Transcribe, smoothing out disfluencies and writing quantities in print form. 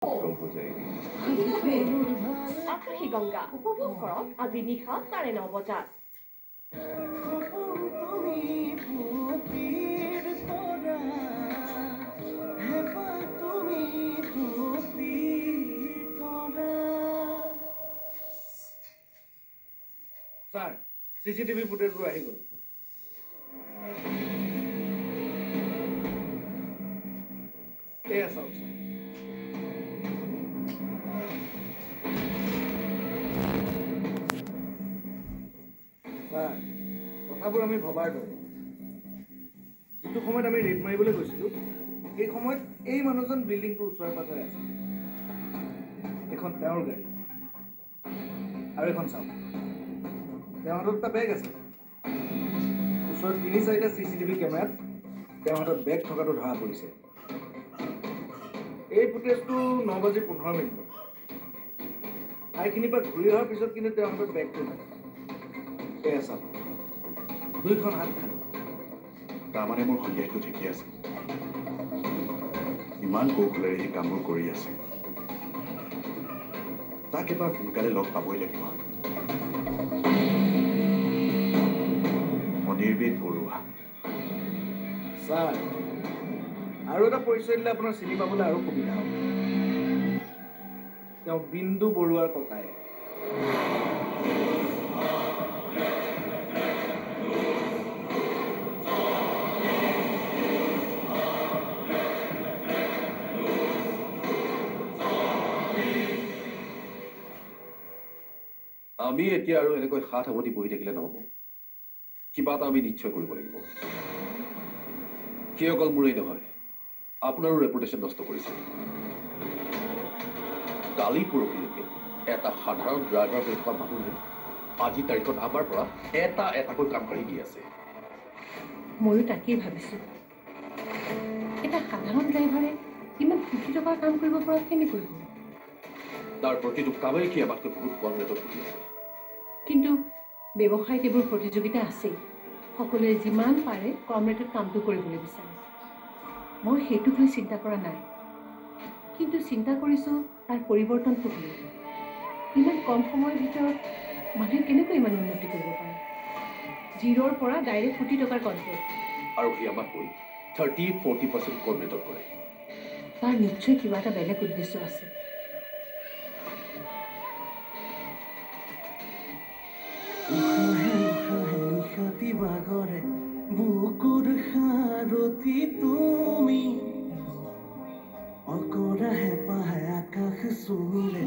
हो जाएगी। আকাশী গংগা উপভোগ কৰক আজি নিশা 9:30 বজাত। স্যাৰ সিসিটিভি ফুটেজবোৰ আহি গ'ল। এয়া চাওক স্যাৰ। স্যাৰ কথাবোৰ আমি ভবাৰ দৰে যিটো সময়ত আমি ৰেড মাৰিবলৈ গৈছিলোঁ সেই সময়ত এই মানুহজন বিল্ডিংটোৰ ওচৰে পাজৰে আছে। এখন তেওঁৰ গাড়ী আৰু এখন চাওক তেওঁৰ হাতত এটা বেগ আছে। ওচৰত 3-4টা চিচিটিভি কেমেৰাত তেওঁৰ হাতত বেগ থকাটো ধৰা পৰিছে। এই ফুটেজটো 9:15 ঠাইখিনিৰ পৰা ঘূৰি অহাৰ পিছত কিন্তু তেওঁৰ হাতত বেগটো নাই। এয়া চাওক দুইখন হাত খালী। তাৰমানে মোৰ সন্দেহটো ঠিকেই আছে। ইমান কৌশলেৰে সেই কামবোৰ কৰি আছে, তাক এবাৰ সোনকালে লগ পাবই লাগিব। অনিৰ্বেদ বৰুৱা। ছাৰ আৰু এটা পৰিচয় দিলে আপোনাৰ চিনি পাবলৈ আৰু সুবিধা হ'ব। তেওঁ বিন্দু বৰুৱাৰ ককায়েক। আমি এতিয়া আৰু এনেকৈ হাত সাৱটি বহি থাকিলে নহ'ব। কিবা এটা আমি নিশ্চয় কৰিব লাগিব। সি অকল মোৰেই নহয়, আপোনাৰো ৰেপুটেশ্যন নষ্ট কৰিছে। কালি পৰহিলৈকে এটা সাধাৰণ ড্ৰাইভাৰ হৈ থকা মানুহে আজিৰ তাৰিখত আমাৰ পৰা এটাকৈ কাম কাঢ়ি দি আছে। ময়ো তাকেই ভাবিছোঁ, এটা সাধাৰণ ড্ৰাইভাৰে ইমান কোটি টকাৰ কাম কৰিব পৰা কেনেকৈ হ'ল? তাৰ প্ৰতিটো কামেই সি আমাতকৈ বহুত কম ৰেটত কৰি আছে। কিন্তু ব্যৱসায়ত এইবোৰ প্ৰতিযোগিতা আছেই। সকলোৱে যিমান পাৰে কম ৰেটত কামটো কৰিবলৈ বিচাৰে। মই সেইটোক লৈ চিন্তা কৰা নাই, কিন্তু চিন্তা কৰিছোঁ তাৰ পৰিৱৰ্তনটো লৈ। ইমান কম সময়ৰ ভিতৰত মানুহে কেনেকৈ ইমান উন্নতি কৰিব পাৰে? 0ৰ পৰা ডাইৰেক্ট কোটি টকাৰ কণ্ট্ৰেক্ট। আৰু সি আমাতকৈ 30-40% কম ৰেটত কৰে। তাৰ নিশ্চয় কিবা এটা বেলেগ উদ্দেশ্য আছে। বাগৰে বুকুৰ সাৰথি তুমি অকৰা হেঁপাহে আকাশ চুমিলে